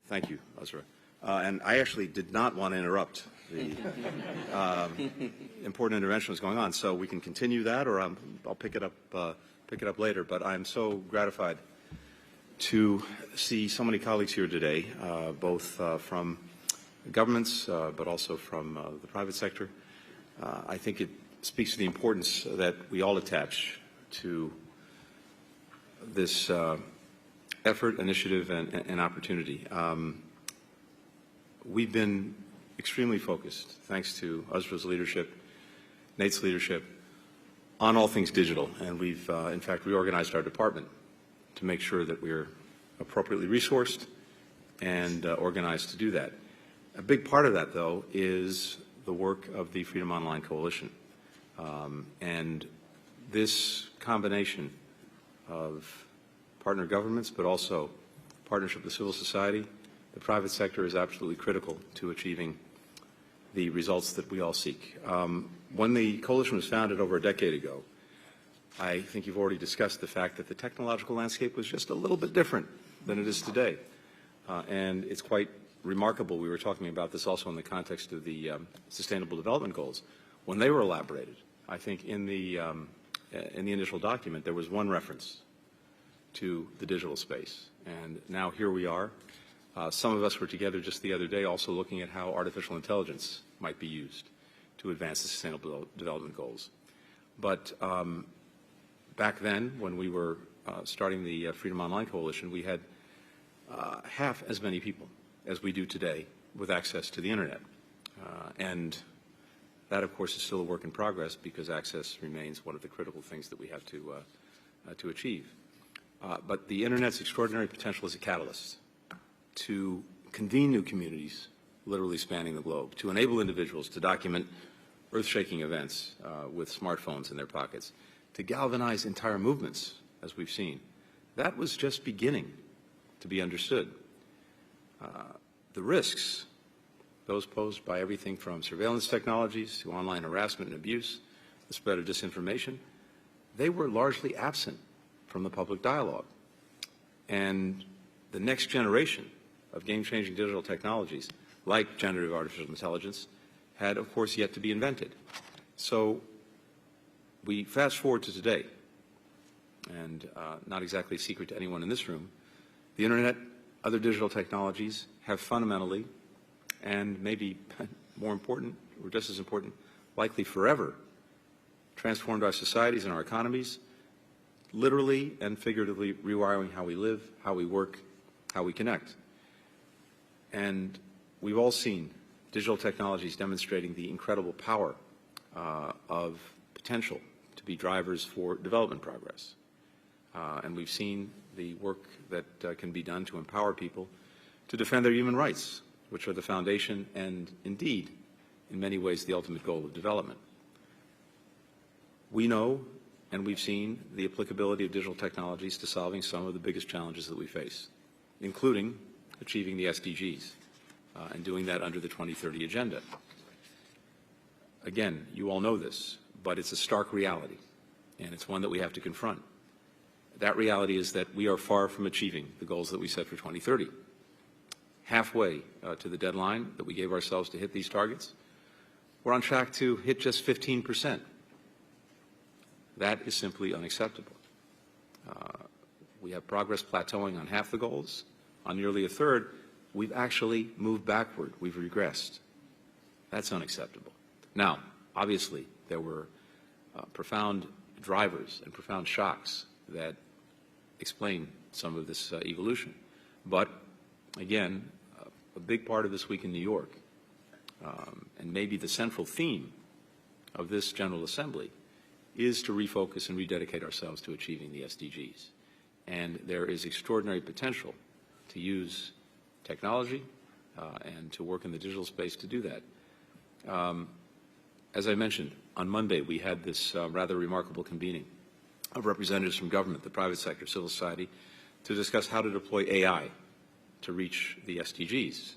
Thank you, Uzra. And I actually did not want to interrupt the important intervention that's going on, so we can continue that, or I'll pick it up later. But I'm so gratified to see so many colleagues here today, both from governments, but also from the private sector. I think it speaks to the importance that we all attach to this effort, initiative, and opportunity. We've been extremely focused, thanks to Uzra's leadership, Nate's leadership, on all things digital, and we've, in fact, reorganized our department to make sure that we're appropriately resourced and organized to do that. A big part of that, though, is the work of the Freedom Online Coalition. And this combination of partner governments, but also partnership with civil society, the private sector is absolutely critical to achieving the results that we all seek. When the coalition was founded over a decade ago, I think you've already discussed the fact that the technological landscape was just a little bit different than it is today. And it's quite remarkable. We were talking about this also in the context of the Sustainable Development Goals. When they were elaborated, I think in the initial document there was one reference to the digital space. And now here we are. Some of us were together just the other day also looking at how artificial intelligence might be used to advance the Sustainable Development Goals. But back then, when we were starting the Freedom Online Coalition, we had half as many people as we do today with access to the Internet. And that, of course, is still a work in progress because access remains one of the critical things that we have to achieve. But the Internet's extraordinary potential is a catalyst to convene new communities, literally spanning the globe, to enable individuals to document earth-shaking events with smartphones in their pockets, to galvanize entire movements, as we've seen. That was just beginning to be understood. The risks, those posed by everything from surveillance technologies to online harassment and abuse, the spread of disinformation, they were largely absent from the public dialogue. And the next generation of game-changing digital technologies, like generative artificial intelligence, had, of course, yet to be invented. So we fast forward to today, and not exactly a secret to anyone in this room, the Internet, other digital technologies have fundamentally, and maybe more important, or just as important, likely forever, transformed our societies and our economies, literally and figuratively rewiring how we live, how we work, how we connect. And we've all seen digital technologies demonstrating the incredible power of potential to be drivers for development progress. And we've seen the work that can be done to empower people to defend their human rights, which are the foundation and, indeed, in many ways, the ultimate goal of development. We know and we've seen the applicability of digital technologies to solving some of the biggest challenges that we face, including achieving the SDGs and doing that under the 2030 Agenda. Again, you all know this, but it's a stark reality, and it's one that we have to confront. That reality is that we are far from achieving the goals that we set for 2030. Halfway to the deadline that we gave ourselves to hit these targets, we're on track to hit just 15%. That is simply unacceptable. We have progress plateauing on half the goals. On nearly a third, we've actually moved backward. We've regressed. That's unacceptable. Now, obviously, there were profound drivers and profound shocks that explain some of this evolution. But, again, a big part of this week in New York, and maybe the central theme of this General Assembly, is to refocus and rededicate ourselves to achieving the SDGs. And there is extraordinary potential to use technology and to work in the digital space to do that. As I mentioned, on Monday we had this rather remarkable convening of representatives from government, the private sector, civil society, to discuss how to deploy AI to reach the SDGs.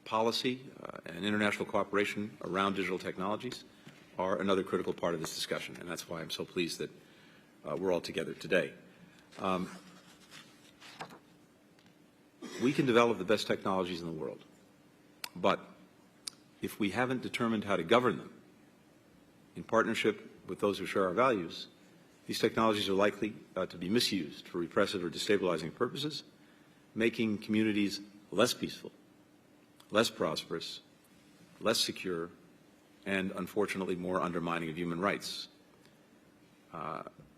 Policy and international cooperation around digital technologies are another critical part of this discussion, and that's why I'm so pleased that we're all together today. We can develop the best technologies in the world, but if we haven't determined how to govern them in partnership with those who share our values, these technologies are likely to be misused for repressive or destabilizing purposes, making communities less peaceful, less prosperous, less secure, and unfortunately more undermining of human rights.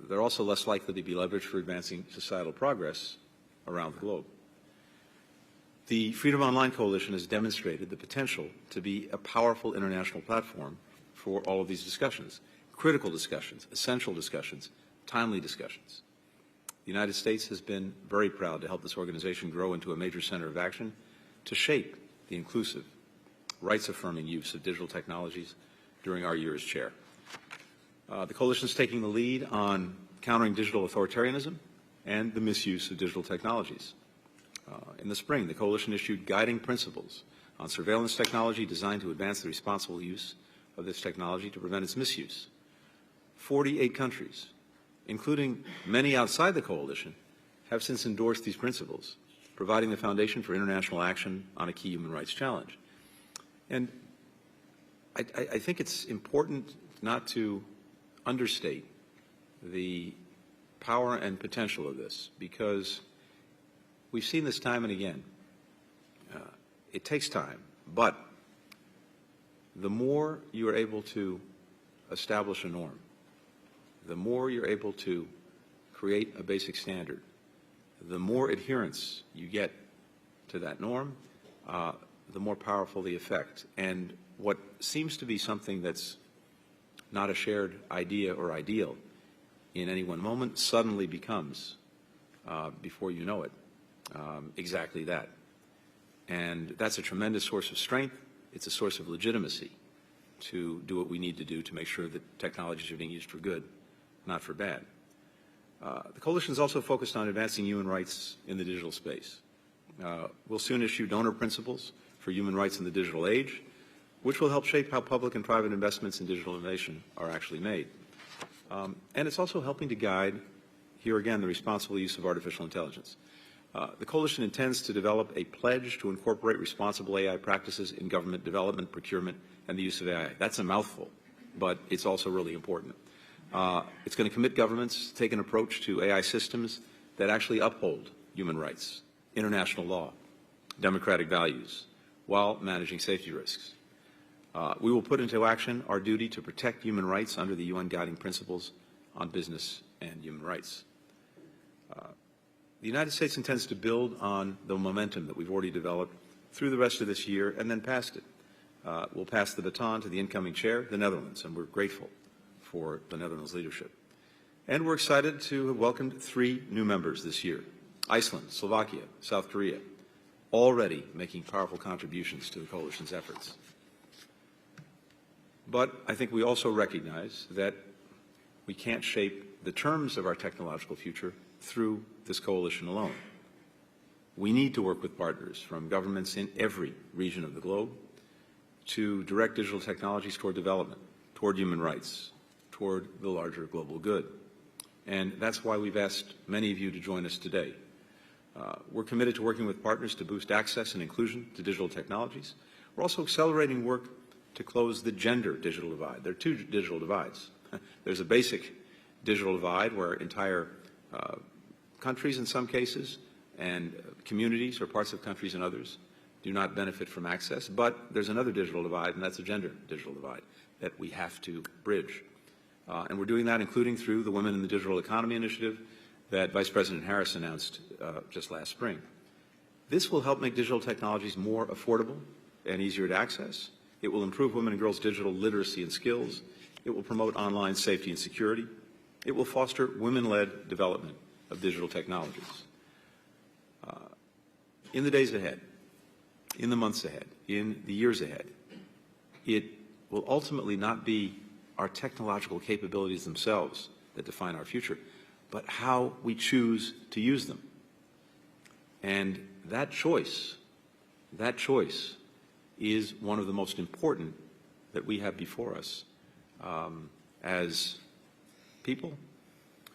They're also less likely to be leveraged for advancing societal progress around the globe. The Freedom Online Coalition has demonstrated the potential to be a powerful international platform for all of these discussions, critical discussions, essential discussions, timely discussions. The United States has been very proud to help this organization grow into a major center of action to shape the inclusive, rights-affirming use of digital technologies during our year as chair. The coalition is taking the lead on countering digital authoritarianism and the misuse of digital technologies. In the spring, the coalition issued guiding principles on surveillance technology designed to advance the responsible use of this technology to prevent its misuse. 48 countries, including many outside the coalition, have since endorsed these principles, providing the foundation for international action on a key human rights challenge. And I think it's important not to understate the power and potential of this, because we've seen this time and again. It takes time, but the more you are able to establish a norm, the more you're able to create a basic standard, the more adherence you get to that norm, the more powerful the effect. And what seems to be something that's not a shared idea or ideal in any one moment suddenly becomes, before you know it, exactly that. And that's a tremendous source of strength. It's a source of legitimacy to do what we need to do to make sure that technologies are being used for good, not for bad. The coalition is also focused on advancing human rights in the digital space. We'll soon issue donor principles for human rights in the digital age, which will help shape how public and private investments in digital innovation are actually made. And it's also helping to guide, here again, the responsible use of artificial intelligence. The coalition intends to develop a pledge to incorporate responsible AI practices in government development, procurement, and the use of AI. That's a mouthful, but it's also really important. It's going to commit governments to take an approach to AI systems that actually uphold human rights, international law, democratic values, while managing safety risks. We will put into action our duty to protect human rights under the UN Guiding Principles on Business and Human Rights. The United States intends to build on the momentum that we've already developed through the rest of this year and then past it. We'll pass the baton to the incoming chair, the Netherlands, and we're grateful for the Netherlands leadership. And we're excited to have welcomed 3 new members this year: Iceland, Slovakia, South Korea, already making powerful contributions to the coalition's efforts. But I think we also recognize that we can't shape the terms of our technological future through this coalition alone. We need to work with partners from governments in every region of the globe to direct digital technologies toward development, toward human rights, toward the larger global good. And that's why we've asked many of you to join us today. We're committed to working with partners to boost access and inclusion to digital technologies. We're also accelerating work to close the gender digital divide. There are 2 digital divides. There's a basic digital divide where entire countries in some cases and communities or parts of countries in others do not benefit from access. But there's another digital divide, and that's a gender digital divide that we have to bridge. And we're doing that including through the Women in the Digital Economy initiative that Vice President Harris announced just last spring. This will help make digital technologies more affordable and easier to access. It will improve women and girls' digital literacy and skills. It will promote online safety and security. It will foster women-led development of digital technologies. In the days ahead, in the months ahead, in the years ahead, it will ultimately not be our technological capabilities themselves that define our future, but how we choose to use them. And that choice is one of the most important that we have before us as people,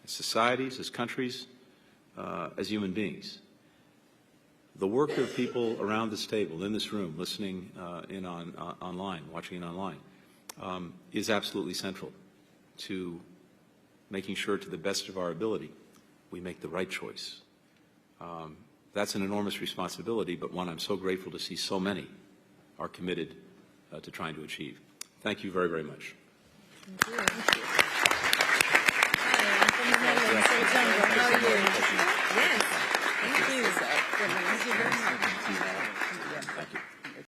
as societies, as countries, as human beings. the work of people around this table, in this room, listening in on online, watching it online, is absolutely central to making sure, to the best of our ability, we make the right choice. That's an enormous responsibility, but one I'm so grateful to see so many are committed to trying to achieve. Thank you very, very much. Thank you.